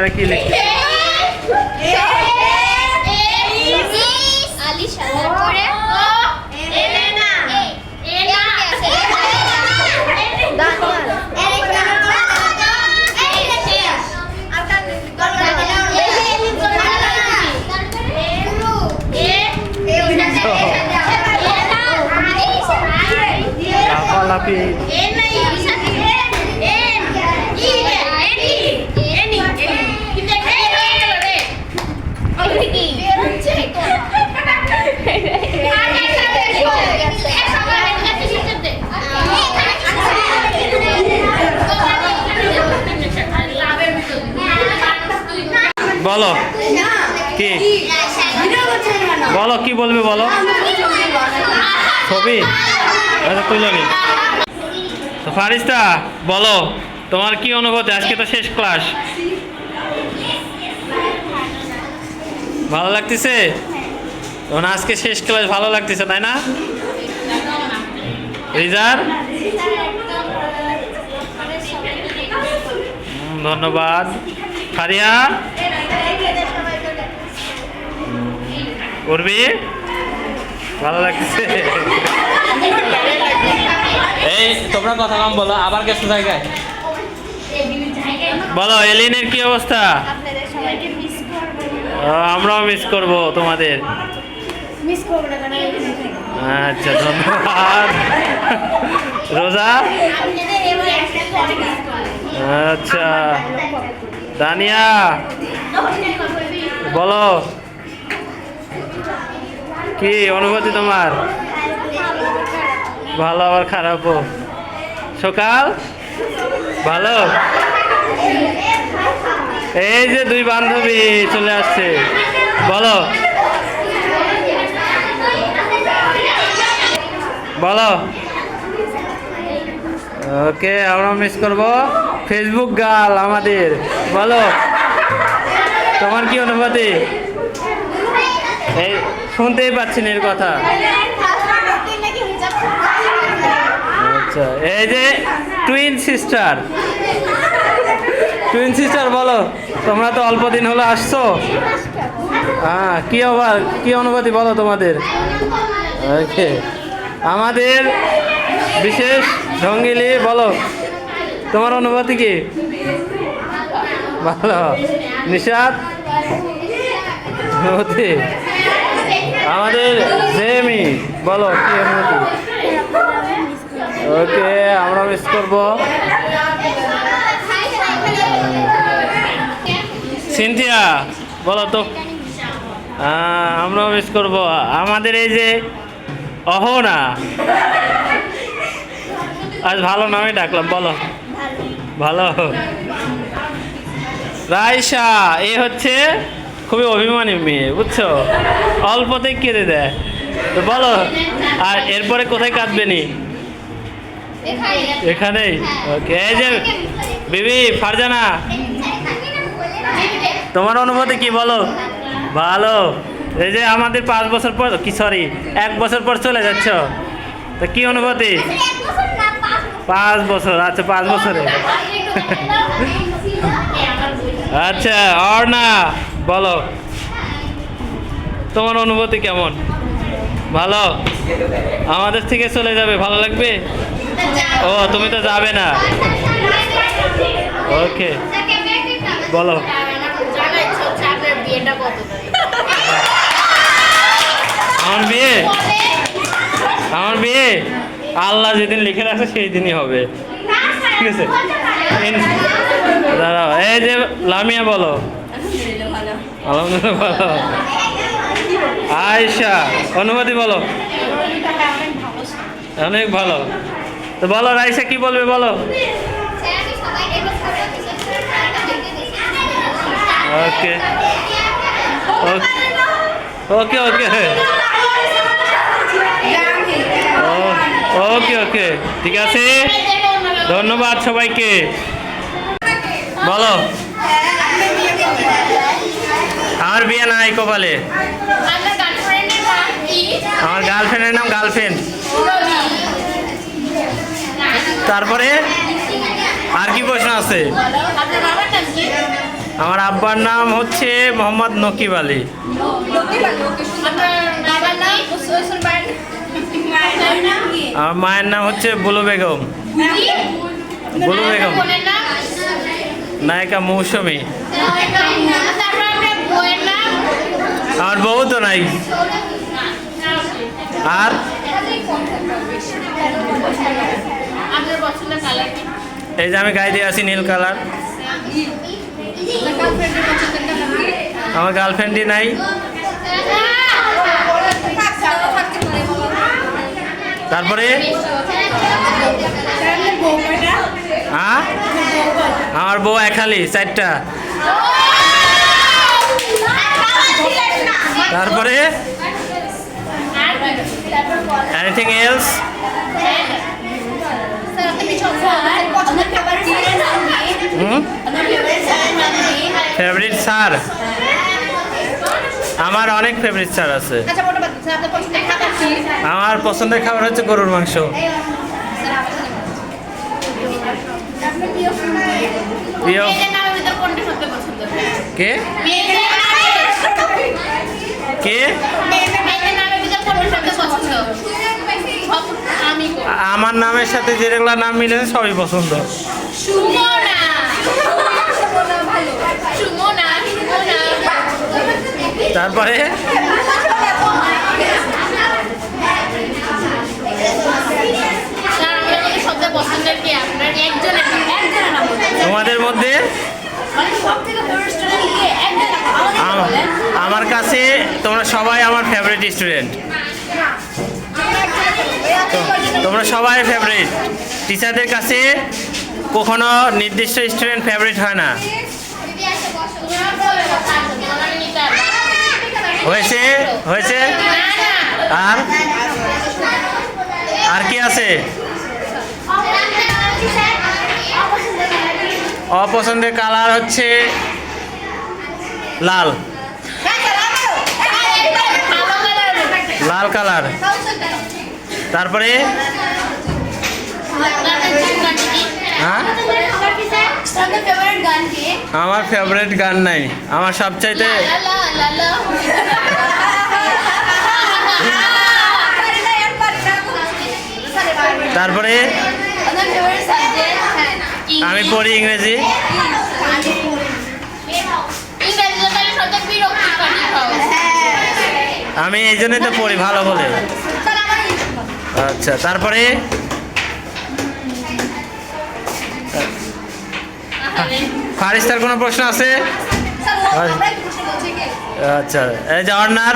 এরা কি লিখছে? লাফালাফি বলো কি বলো কি বলবে বলো ছবি আচ্ছা তুইল নি তো ফারিস্তা বলো তোমার কি অনুভূতি আজকে তো শেষ ক্লাস ভালো লাগতেছে তোমার আজকে শেষ ক্লাস ভালো লাগতেছে তাই না রিজার ধন্যবাদ ফারিয়া উর্বি ভালো লাগতেছে এই তোমরা কথা কম বলো আবার গেছো জায়গায় বলো এলিনের কি অবস্থা আমরাও মিস করব তোমাদের আচ্ছা ধন্যবাদ রোজা আচ্ছা দানিয়া বলো কি অনুভূতি তোমার ভালো আবার খারাপও সকাল ভালো এই যে দুই বান্ধবী চলে আসছে বলো বলো ওকে আমরা মিস করবো ফেসবুক গার্ল আমাদের বলো তোমার কি অনুভূতি এই শুনতেই পাচ্ছি না এর কথা আচ্ছা এই যে টুইন সিস্টার বলো তোমরা তো অল্প দিন হলো আসছো হ্যাঁ কি অনুভূতি বলো তোমাদের ওকে আমাদের বিশেষ ঢঙ্গিলি বলো তোমার অনুভূতি কি ভালো নিশাদ অনুভূতি আমাদের জেমি বলো কি অনুভূতি ওকে আমরা মিস করবো সিনথিয়া বলো তো আমরাও মিস করবো আমাদের এই যে অহনা আজ ভালো নামে ডাকলাম বলো ভালো রাইসা এ হচ্ছে খুবই অভিমানী মেয়ে বুঝছো অল্পতে কেঁদে দেয় তো বলো আর এরপরে কোথায় কাঁদবে নি এখানেই ওকে এই যে বিবি ফারজানা তোমার অনুভূতি কি বলো ভালো এই যে আমাদের 5 বছর পর কি সরি 1 বছর পর চলে যাচ্ছ তো কি অনুভূতি 5 বছর আচ্ছা 5 বছরে আচ্ছা অর্ণা বলো তোমার অনুভূতি কেমন ভালো আমাদের থেকে চলে যাবে ভালো লাগবে ও তুমি তো যাবে না ওকে বলো আমার বিয়ে আল্লাহ যেদিন লিখে রাখছে সেই দিনই হবে ঠিক আছে দাঁড়াও এই যে লামিয়া বলো আলহামদুলিল্লাহ ভালো আয়েশা অনুভূতি বলো অনেক ভালো তো বলো রাইসা কি বলবে বলো ওকে ওকে ওকে ওকে ওকে ঠিক আছে ধন্যবাদ সবাইকে বলো আমার বিয়ে নাই কপালে আমার গার্লফ্রেন্ডের নাম গার্লফ্রেন্ড তারপরে আর কি প্রশ্ন আছে আমার আব্বার নাম হচ্ছে মোহাম্মদ নকিব আলী। আমার মায়ের নাম হচ্ছে বুলু বেগম। বুলু বেগম, নায়িকা মৌসুমী। আমার বউ তো নাই। আর এই যে আমি গায়ে দিয়ে আছি নীল কালার। আমার গার্লফ্রেন্ডই নাই। তারপরে আমার বউ একালি 4টা। তারপরে এনিথিং এলস? Favourite sir? আমার অনেক ফেভারিট স্যার আছে। আমার পছন্দের খাবার হচ্ছে গরুর মাংস। প্রিয় কে কে? আমার নামের সাথে যেগুলা নাম মিলে সবই পছন্দ। তারপরে তোমাদের মধ্যে আমার কাছে তোমরা সবাই আমার ফেভারিট স্টুডেন্ট। তোমরা সবাই ফেভারিট। টিচারদের কাছে কখনো নির্দিষ্ট স্টুডেন্ট ফেভারিট হয় না। হয়েছে হয়েছে। আর আর কি আছে? অপছন্দের কালার হচ্ছে লাল। লাল কালার। তারপরে আমার ফেভারিট গান নাই। আমার সবচাইতে তারপরে আমি পড়ি ইংরেজি। আমি এই জন্যই তো পড়ি ভালো বলে। আচ্ছা, তারপরে ফারিস্তার কোনো প্রশ্ন আছে? আচ্ছা, এই যে অর্ণার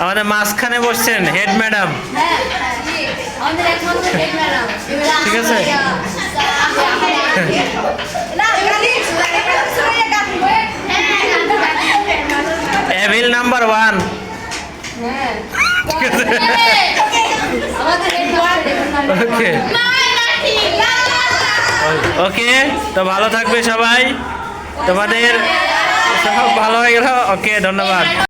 আমাদের মাঝখানে বসছেন হেড ম্যাডাম। ঠিক আছে। Evil number 1। ওকে ওকে, তো ভালো থাকবে সবাই। তোমাদের সব ভালো হয়ে গেল। ওকে, ধন্যবাদ।